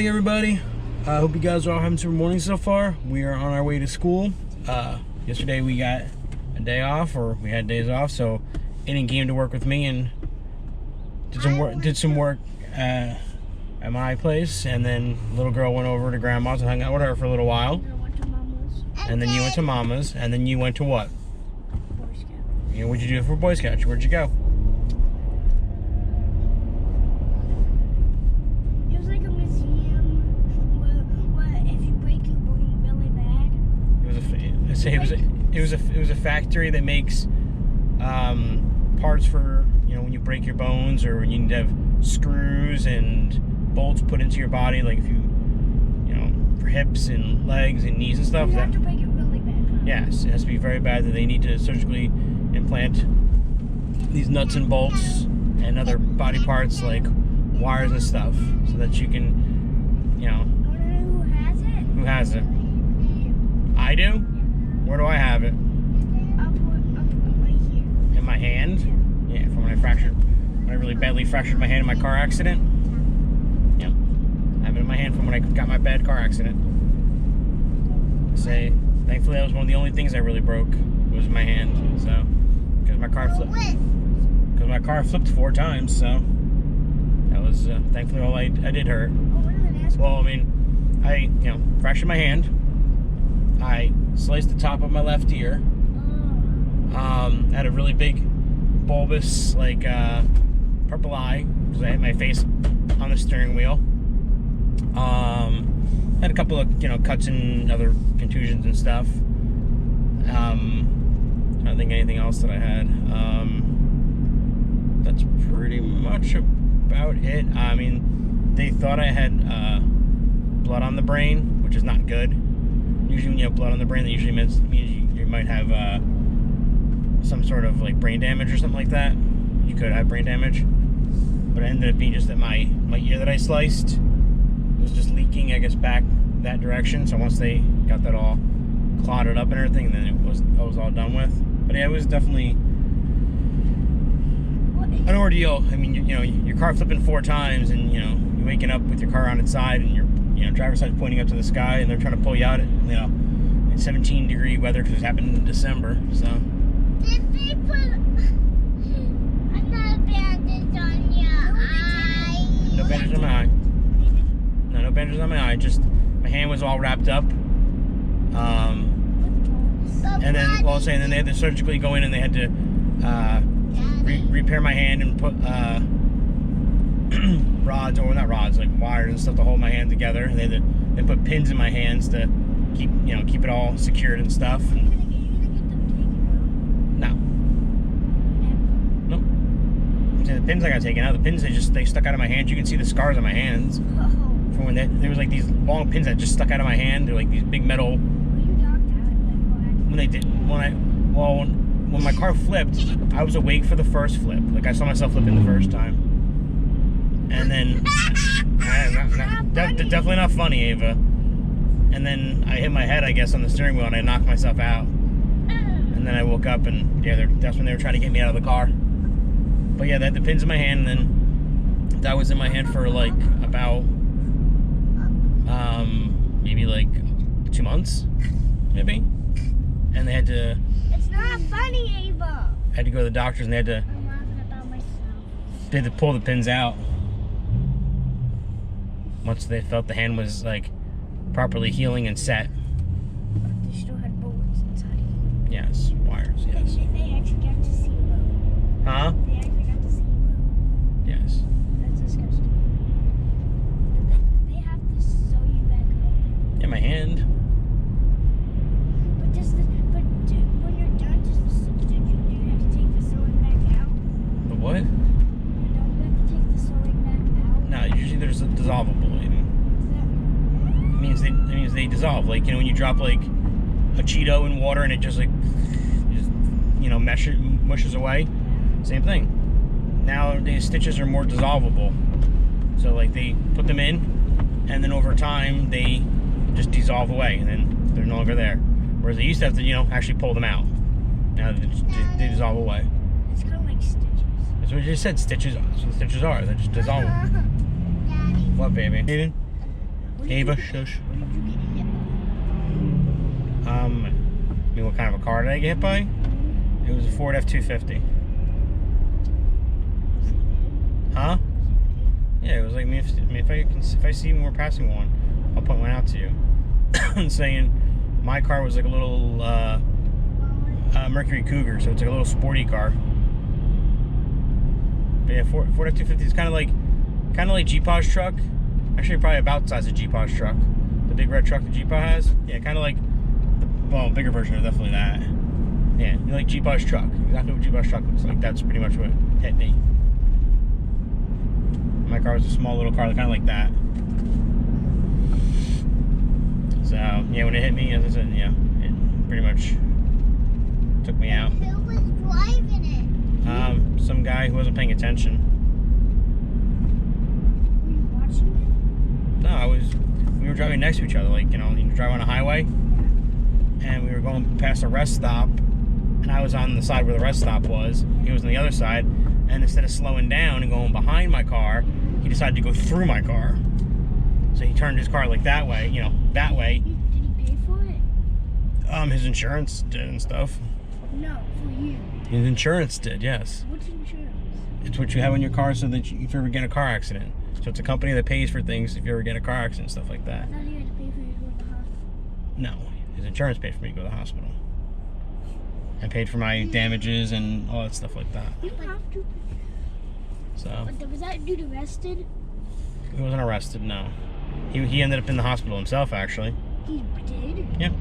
everybody. I hope you guys are all having some morning so far. We are on our way to school. Yesterday we got a day off, or we had days off, so Aiden came to work with me and did some work at my place, and then little girl went over to grandma's and hung out with her for a little while. And then you went to Mama's, and then you went to what? Boy Scout. You know, what'd you do for Boy Scouts? Where'd you go? It was like a museum where if you break your bone really bad. It was a factory that makes parts for, you know, when you break your bones or when you need to have screws and bolts put into your body, like if you know, for hips and legs and knees and stuff. You have to break it really bad. Huh? Yes, it has to be very bad that they need to surgically implant these nuts and bolts and other body parts like wires and stuff, so that you can, you know. Who has it? Who has it? I do? Where do I have it? Up right here. In my hand? Yeah, from when I really badly fractured my hand in my car accident. Yep. I have it in my hand from when I got my bad car accident. Thankfully that was one of the only things I really broke, was my hand. So, because my car flipped 4 times, so that was thankfully all I did hurt. Well, I mean, I fractured my hand. I sliced the top of my left ear. Had a really big bulbous, like, purple eye, because I hit my face on the steering wheel. Had a couple of, cuts and other contusions and stuff. I don't think anything else that I had. That's pretty much about it. I mean, they thought I had blood on the brain, which is not good. Usually when you have blood on the brain, that usually means you might have some sort of like brain damage or something like that. You could have brain damage, but it ended up being just that my ear that I sliced was just leaking, I guess, back that direction. So once they got that all clotted up and everything, then I was all done with. But yeah, it was definitely an ordeal. I mean, your car flipping 4 times, and you're waking up with your car on its side, and your driver's side pointing up to the sky, and they're trying to pull you out at in 17-degree weather, because it happened in December. So. Did they put another bandage on your eye? No bandage on my eye. No bandages on my eye. Just my hand was all wrapped up. And then, then they had to surgically go in, and they had to repair my hand and put rods, or not rods, like wires and stuff to hold my hand together. And they put pins in my hands to keep it all secured and stuff. No. Nope. The pins I got taken out. The pins they stuck out of my hands. You can see the scars on my hands from when there was like these long pins that just stuck out of my hand. They're like these big metal. When my car flipped, I was awake for the first flip. Like, I saw myself flipping the first time. And then, definitely not funny, Ava. And then I hit my head, I guess, on the steering wheel, and I knocked myself out. And then I woke up, and yeah, that's when they were trying to get me out of the car. But yeah, they had the pins in my hand, and then that was in my hand for like about maybe like 2 months, maybe. And they had to. It's not funny, Ava. Had to go to the doctors, and they had to. I'm laughing about myself. They had to pull the pins out once they felt the hand was like properly healing and set. They still had bullets inside. Yes, wires. Yes. They actually got to see you. Huh? They actually got to see you. Yes. That's disgusting. They have to sew you back up. Yeah, my hand. When you're done, do you have to take the sewing back out? The what? Don't you have to take the sewing back out? No, usually there's a dissolvable. It means they dissolve. Like, when you drop like a Cheeto in water and it just mushes away. Same thing. Nowadays stitches are more dissolvable. So like they put them in, and then over time they just dissolve away, and then they're no longer there. Whereas they used to have to, actually pull them out. Now they dissolve away. It's kind of like stitches. That's what you just said. Stitches. That's what stitches are. They're just dissolving. Daddy. What, baby? Aiden? Ava, shush. What did you get hit by? I mean, what kind of a car did I get hit by? It was a Ford F-250. Huh? Yeah, it was like, if I see more passing one, I'll point one out to you. And saying my car was like a little Mercury Cougar, so it's like a little sporty car. But yeah, Ford F-250 is kind of like Jeepaw's truck. Actually, probably about the size of Jeepaw's truck. The big red truck that Jeepaw has. Yeah, kind of like the bigger version of definitely that. Yeah, you like Jeepaw's truck. Exactly what Jeepaw's truck looks like. That's pretty much what hit me. My car was a small little car, kind of like that. So yeah, when it hit me, as I said, yeah, it pretty much took me out. Who was driving it? Some guy who wasn't paying attention. Were you watching it? No, we were driving next to each other, like, you drive on a highway, and we were going past a rest stop, and I was on the side where the rest stop was. He was on the other side, and instead of slowing down and going behind my car, he decided to go through my car. So he turned his car like that way, that way. Did he pay for it? His insurance did and stuff. No, for you. His insurance did, yes. What's insurance? It's what you have in your car so that if you ever get in a car accident. So it's a company that pays for things if you ever get in a car accident, stuff like I that. thought you had to pay for you to go to the hospital. No, his insurance paid for me to go to the hospital. I paid for my damages and all that stuff like that. You have to. So But was that dude arrested? he wasn't arrested, no. He ended up in the hospital himself, actually. He did? Yep.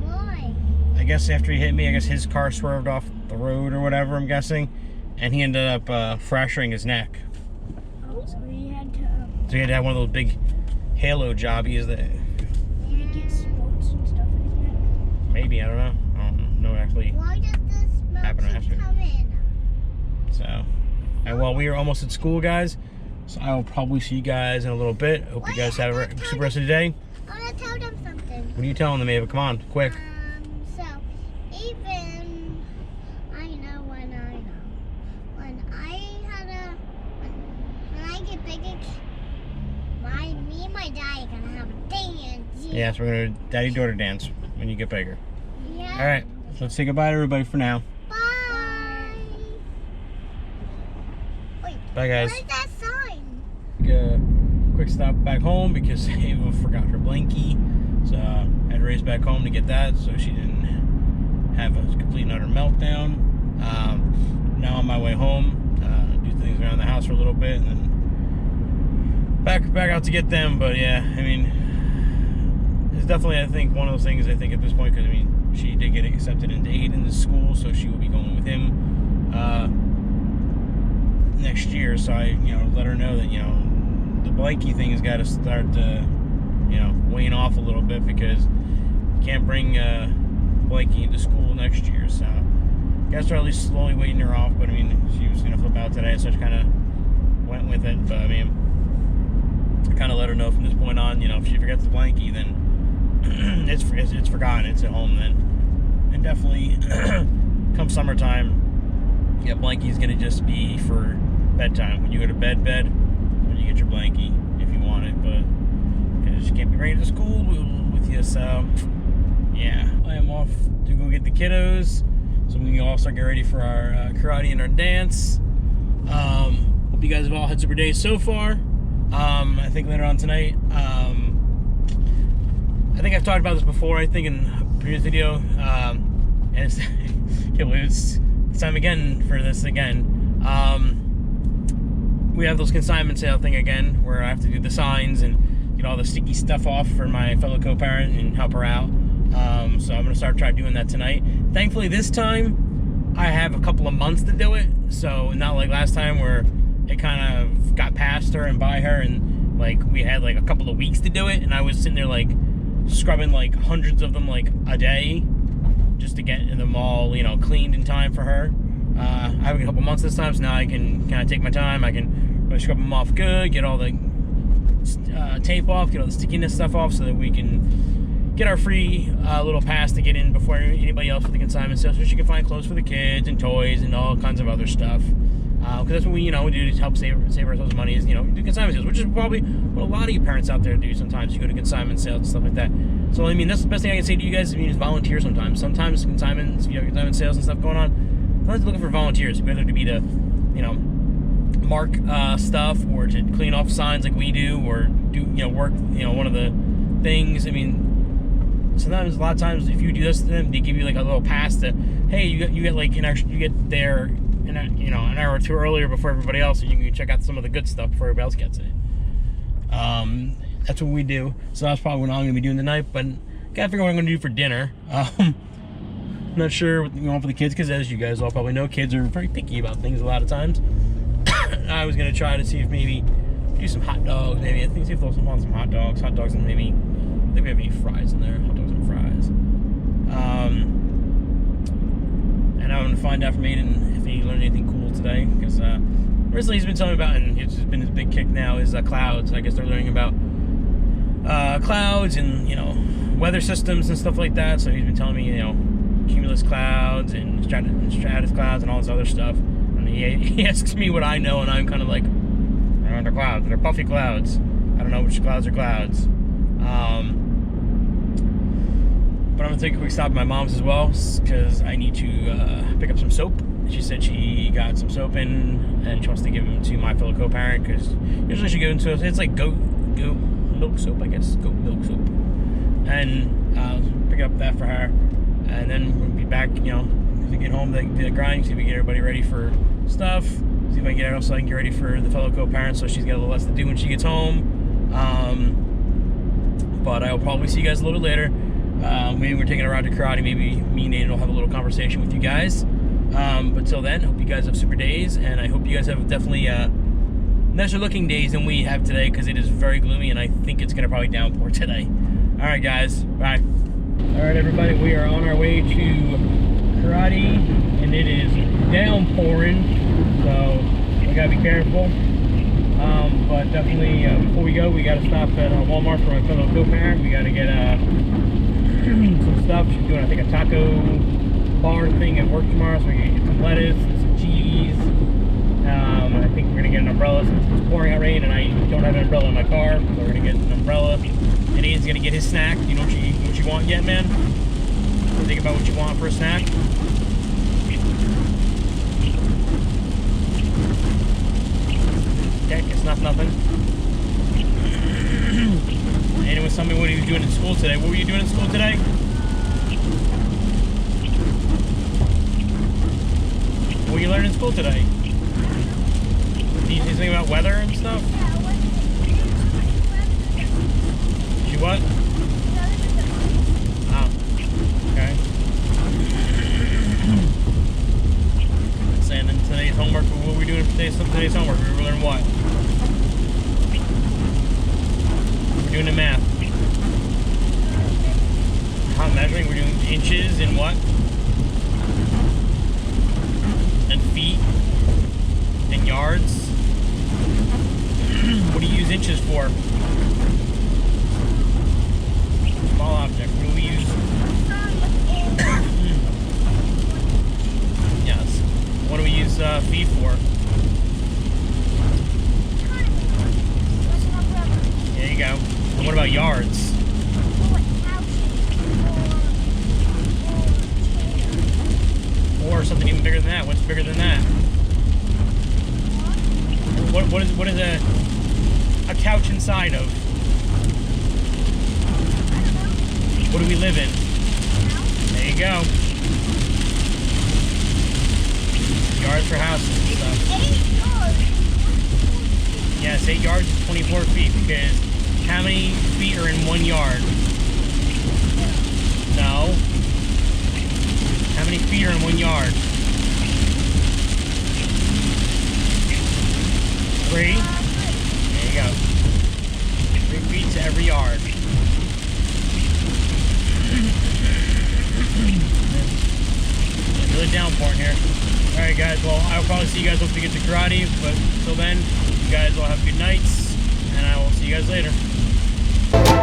Why? I guess after he hit me, I guess his car swerved off the road or whatever, I'm guessing. And he ended up fracturing his neck. Oh, so he had to. So he had to have one of those big halo jobbies that Did he get spots and stuff in his neck? maybe, I don't know. I don't know actually. Why does the smoke Happened keep after. coming? So, and well, we are almost at school, guys. So I will probably see you guys in a little bit. Hope you guys have a super rest of the day. I want to tell them something. What are you telling them, Ava? Come on, quick. So even when I get bigger, me and my dad are gonna have a dance. Yes, we're gonna daddy-daughter dance when you get bigger. Yeah. All right, so let's say goodbye to everybody for now. Bye. Wait. Bye, guys. Where's that sign? Quick stop back home because Ava forgot her blankie, so I had to race back home to get that so she didn't have a complete and utter meltdown. Now on my way home, do things around the house for a little bit, and then back out to get them. But yeah, I mean, it's definitely, I think, one of those things. I think at this point, because I mean, she did get accepted into Aiden's school, so she will be going with him next year. So I, let her know that the blankie thing has got to start weighing off a little bit, because you can't bring blankie into school next year. So guys are at least slowly weighing her off. But I mean, she was gonna flip out today, so I kind of went with it. But I mean, I kind of let her know from this point on, if she forgets the blankie, then it's forgotten. It's at home then. And definitely come summertime, blankie's gonna just be for bedtime. When you go to bed, when you get your blankie, if you want it. But because you can't be bringing it to school with you, so yeah, I am off to go get the kiddos, so we can all start getting ready for our karate and our dance. Hope you guys have all had super days so far. I think later on tonight, I think I've talked about this before, I think in a previous video, and it's, can't believe it's time again for this again. We have those consignment sale thing again, where I have to do the signs and get all the sticky stuff off for my fellow co-parent and help her out. So I'm gonna try doing that tonight. Thankfully this time, I have a couple of months to do it, so not like last time where it kind of got past her and by her, and like we had like a couple of weeks to do it, and I was sitting there like scrubbing like hundreds of them like a day just to get them all cleaned in time for her. I have a couple months this time, so now I can kind of take my time. I can really scrub them off good, get all the tape off, get all the stickiness stuff off, so that we can get our free little pass to get in before anybody else with the consignment sale, so she can find clothes for the kids and toys and all kinds of other stuff. Because that's what we, we do to help save ourselves money is, do consignment sales, which is probably what a lot of you parents out there do sometimes. You go to consignment sales and stuff like that. So, I mean, that's the best thing I can say to you guys. I mean, is volunteer sometimes. Sometimes consignments, consignment sales and stuff going on. Sometimes looking for volunteers, whether to be to, mark stuff or to clean off signs like we do, or do, work, one of the things. I mean, sometimes, a lot of times, if you do this to them, they give you like a little pass to, hey, you get like you get there an hour or two earlier before everybody else, and you can check out some of the good stuff before everybody else gets it. That's what we do. So that's probably what I'm gonna be doing tonight. But gotta figure out what I'm gonna do for dinner. Not sure what we want for the kids, because as you guys all probably know, kids are very picky about things a lot of times. I was gonna try to see if maybe do some hot dogs. Maybe I think see if they'll want some hot dogs, and maybe I think we have any fries in there. Hot dogs and fries. And I'm gonna find out from Aiden if he learned anything cool today, because recently he's been telling me about, and it's been his big kick now, is clouds. I guess they're learning about clouds and weather systems and stuff like that. So he's been telling me cumulus clouds and stratus clouds and all this other stuff. And he asks me what I know, and I'm kind of like, they're clouds. They're puffy clouds. I don't know which clouds are clouds. But I'm gonna take a quick stop at my mom's as well, because I need to pick up some soap. She said she got some soap in, and she wants to give them to my fellow co-parent, because usually she gives them to us. It's like goat milk soap, I guess. Goat milk soap. And I'll pick up that for her, and then we'll be back. As we get home, the grind. See if we get everybody ready for stuff. See if I can get her so I can get ready for the fellow co-parent, so she's got a little less to do when she gets home. But I'll probably see you guys a little bit later. Maybe we're taking a ride to karate. Maybe me and Aiden will have a little conversation with you guys. But till then, hope you guys have super days, and I hope you guys have definitely nicer looking days than we have today, because it is very gloomy, and I think it's gonna probably downpour today. All right, guys, bye. All right, everybody, we are on our way to karate, and it is downpouring, so we gotta be careful. But definitely, before we go, we gotta stop at Walmart for my fellow co-parent. We gotta get some stuff. She's doing, I think, a taco bar thing at work tomorrow, so we can get some lettuce and some cheese. I think we're gonna get an umbrella since it's pouring out rain, and I don't have an umbrella in my car, so we're gonna get an umbrella. And Aiden's gonna get his snack. You know what you want yet, man? Think about what you want for a snack. Okay, it's nothing. Aiden was telling me what he was doing in school today. What were you doing in school today? What were you learning in school today? Did you say something about weather and stuff? You what? Oh, okay. Saying in today's homework, what were we doing for today's homework? We were learning what? We're doing the math. How measuring? We're doing inches and what? And feet and yards. What do you use inches for? Small object. What do we use? Yes. What do we use feet for? There you go. And what about yards? Or something even bigger than that. What's bigger than that? What is a couch inside of? What do we live in? There you go. Yards for houses and stuff. 8 yards. Yes, 8 yards is 24 feet, because how many feet are in 1 yard? No. How many feet are in 1 yard? 3. There you go. 3 feet to every yard. It's really downpouring here. Alright guys, well, I'll probably see you guys once we get to karate, but until then, you guys all have good nights, and I will see you guys later.